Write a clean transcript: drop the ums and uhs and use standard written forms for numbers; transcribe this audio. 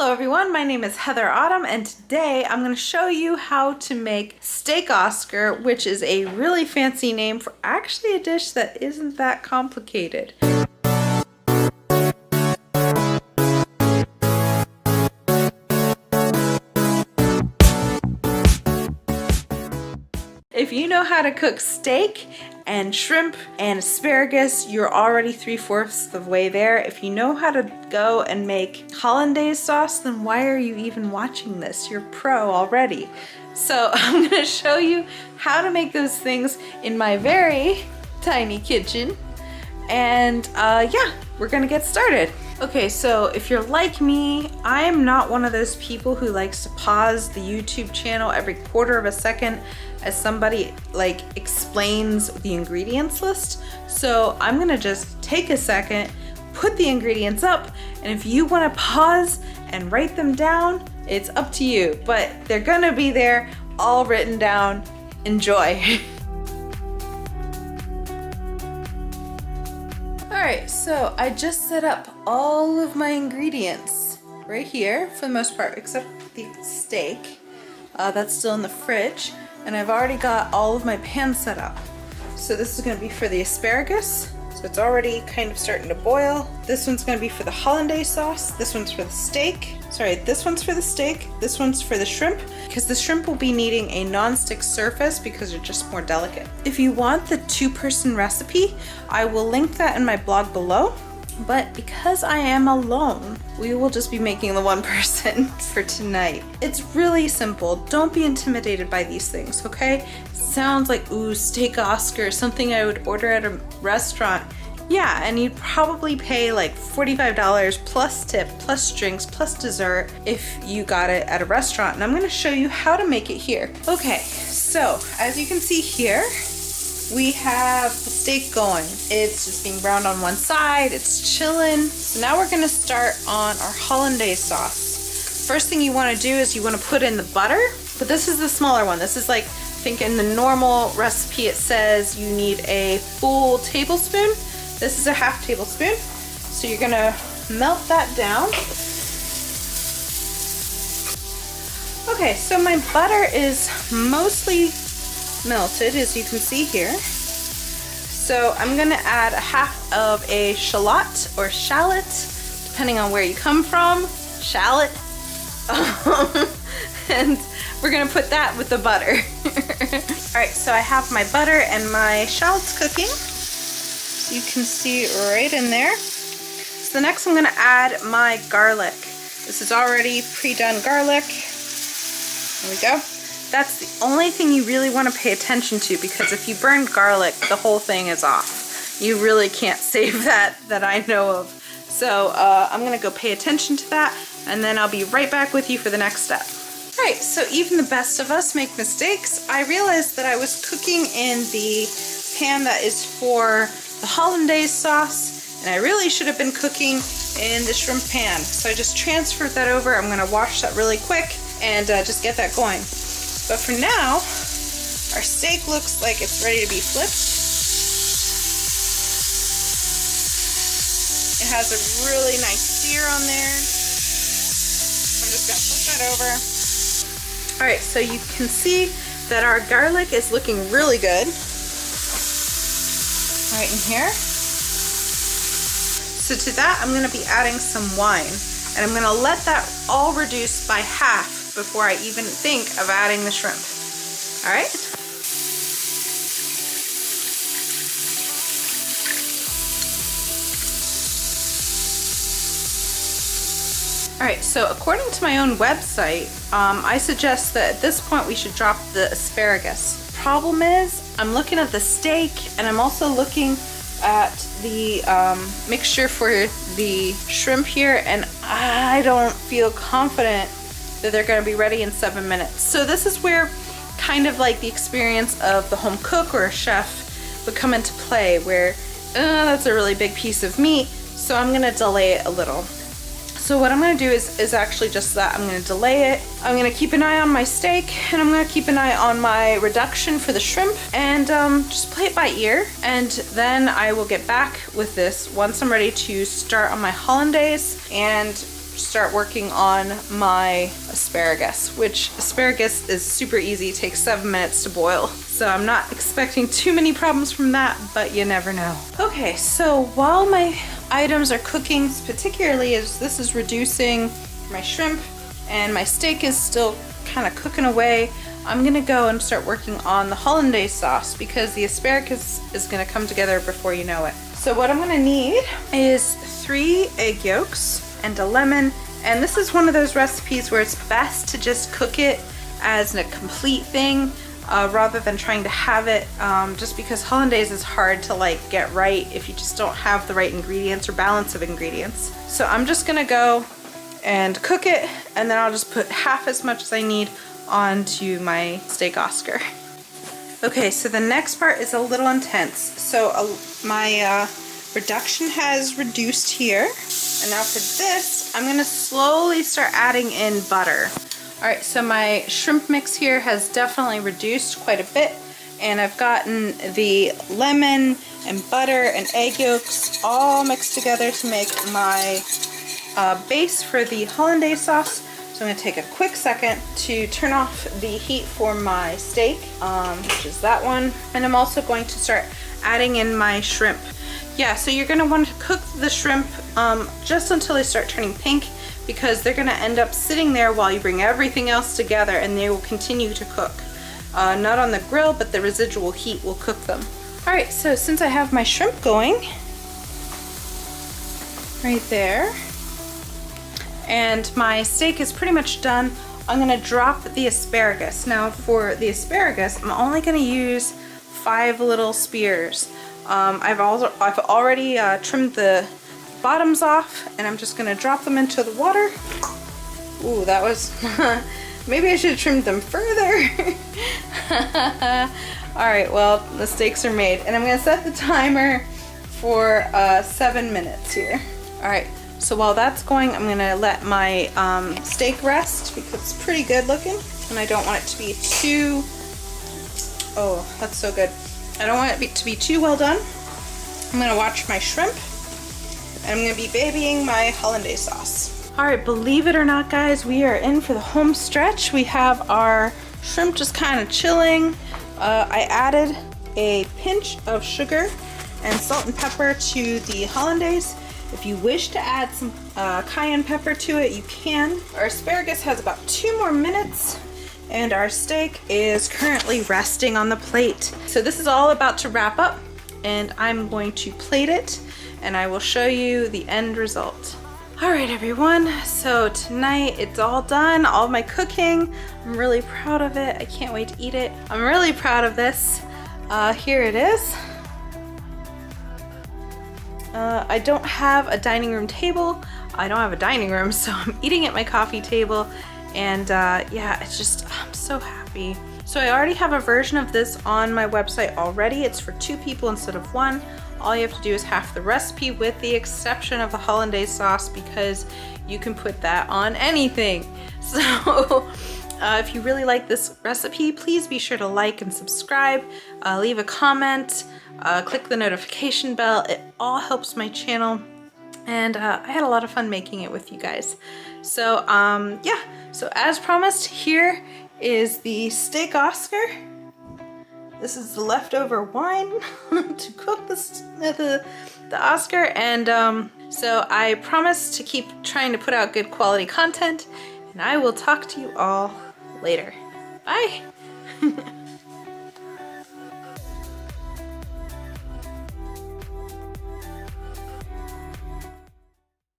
Hello everyone, my name is Heather Autumn and today I'm going to show you how to make Steak Oscar, which is a really fancy name for actually a dish that isn't that complicated. If you know how to cook steak and shrimp and asparagus, you're already 3/4 of the way there. If you know how to go and make hollandaise sauce, then why are you even watching this? You're pro already. So I'm gonna show you how to make those things in my very tiny kitchen. And yeah, we're gonna get started. Okay, so if you're like me, I am not one of those people who likes to pause the YouTube channel every 1/4 of a second as somebody like explains the ingredients list. So I'm gonna just take a second, put the ingredients up, and if you wanna pause and write them down, it's up to you, but they're gonna be there all written down. Enjoy. Alright, so I just set up all of my ingredients right here for the most part, except the steak. That's still in the fridge, and I've already got all of my pans set up. So this is going to be for the asparagus, so it's already kind of starting to boil. This one's going to be for the hollandaise sauce, this one's for the steak. Sorry, this one's for the steak, this one's for the shrimp, because the shrimp will be needing a non-stick surface because they're just more delicate. If you want the 2-person recipe, I will link that in my blog below, but because I am alone, we will just be making the 1 person for tonight. It's really simple. Don't be intimidated by these things, okay? Sounds like, ooh, Steak Oscar, something I would order at a restaurant. Yeah, and you'd probably pay like $45 plus tip, plus drinks, plus dessert if you got it at a restaurant. And I'm gonna show you how to make it here. Okay, so as you can see here, we have the steak going. It's just being browned on one side, it's chilling. So now we're gonna start on our hollandaise sauce. First thing you wanna do is you wanna put in the butter, but this is the smaller one. This is like, I think in the normal recipe it says you need a full tablespoon. This is a 1/2 tablespoon. So you're gonna melt that down. Okay, so my butter is mostly melted, as you can see here. So I'm gonna add a 1/2 of a shallot or shallot, depending on where you come from. Shallot. And we're gonna put that with the butter. All right, so I have my butter and my shallots cooking. You can see right in there. So the next I'm gonna add my garlic. This is already pre-done garlic. There we go. That's the only thing you really want to pay attention to, because if you burn garlic, the whole thing is off. You really can't save that I know of. So I'm gonna go pay attention to that, and then I'll be right back with you for the next step. All right, so even the best of us make mistakes. I realized that I was cooking in the pan that is for the hollandaise sauce, and I really should have been cooking in the shrimp pan. So I just transferred that over. I'm gonna wash that really quick and just get that going. But for now, our steak looks like it's ready to be flipped. It has a really nice sear on there. I'm just gonna flip that over. All right, so you can see that our garlic is looking really good. Right in here. So to that, I'm gonna be adding some wine, and I'm gonna let that all reduce by 1/2 before I even think of adding the shrimp. All right? All right, so according to my own website, I suggest that at this point we should drop the asparagus. Problem is, I'm looking at the steak, and I'm also looking at the mixture for the shrimp here, and I don't feel confident that they're gonna be ready in 7 minutes. So this is where kind of like the experience of the home cook or a chef would come into play, where that's a really big piece of meat, so I'm gonna delay it a little. So what I'm gonna do is actually just that. I'm gonna delay it. I'm gonna keep an eye on my steak, and I'm gonna keep an eye on my reduction for the shrimp, and just play it by ear. And then I will get back with this once I'm ready to start on my hollandaise, and start working on my asparagus, which asparagus is super easy, takes 7 minutes to boil. So I'm not expecting too many problems from that, but you never know. Okay, so while my items are cooking, particularly as this is reducing my shrimp and my steak is still kind of cooking away, I'm gonna go and start working on the hollandaise sauce because the asparagus is gonna come together before you know it. So what I'm gonna need is 3 egg yolks and a lemon, and this is one of those recipes where it's best to just cook it as a complete thing rather than trying to have it, just because hollandaise is hard to like get right if you just don't have the right ingredients or balance of ingredients. So I'm just gonna go and cook it, and then I'll just put half as much as I need onto my steak Oscar. Okay, so the next part is a little intense. So my reduction has reduced here, and now for this I'm gonna slowly start adding in butter. All right, so my shrimp mix here has definitely reduced quite a bit, and I've gotten the lemon and butter and egg yolks all mixed together to make my base for the hollandaise sauce. So I'm gonna take a quick second to turn off the heat for my steak, which is that one. And I'm also going to start adding in my shrimp. Yeah, so you're gonna want to cook the shrimp just until they start turning pink, because they're gonna end up sitting there while you bring everything else together, and they will continue to cook. Not on the grill, but the residual heat will cook them. All right, so since I have my shrimp going right there, and my steak is pretty much done, I'm gonna drop the asparagus. Now for the asparagus, I'm only gonna use 5 little spears. I've already trimmed the bottoms off, and I'm just gonna drop them into the water. Ooh, that was, maybe I should have trimmed them further. All right, well, the steaks are made, and I'm gonna set the timer for 7 minutes here. All right. So while that's going, I'm gonna let my steak rest because it's pretty good looking, and I don't want it to be too, oh, that's so good. I don't want it to be too well done. I'm gonna watch my shrimp, and I'm gonna be babying my hollandaise sauce. All right, believe it or not, guys, we are in for the home stretch. We have our shrimp just kind of chilling. I added a pinch of sugar and salt and pepper to the hollandaise. If you wish to add some cayenne pepper to it, you can. Our asparagus has about 2 more minutes, and our steak is currently resting on the plate. So this is all about to wrap up, and I'm going to plate it, and I will show you the end result. All right, everyone, so tonight it's all done, all of my cooking. I'm really proud of it. I can't wait to eat it. I'm really proud of this. Here it is. I don't have a dining room table. I don't have a dining room, so I'm eating at my coffee table, and yeah, it's just, I'm so happy. So I already have a version of this on my website already. It's for 2 people instead of 1. All you have to do is half the recipe, with the exception of the hollandaise sauce, because you can put that on anything. So if you really like this recipe, please be sure to like and subscribe, leave a comment, click the notification bell. It all helps my channel, and I had a lot of fun making it with you guys. So yeah, so as promised, here is the steak Oscar. This is the leftover wine to cook the Oscar, and so I promise to keep trying to put out good quality content, and I will talk to you all later. Bye!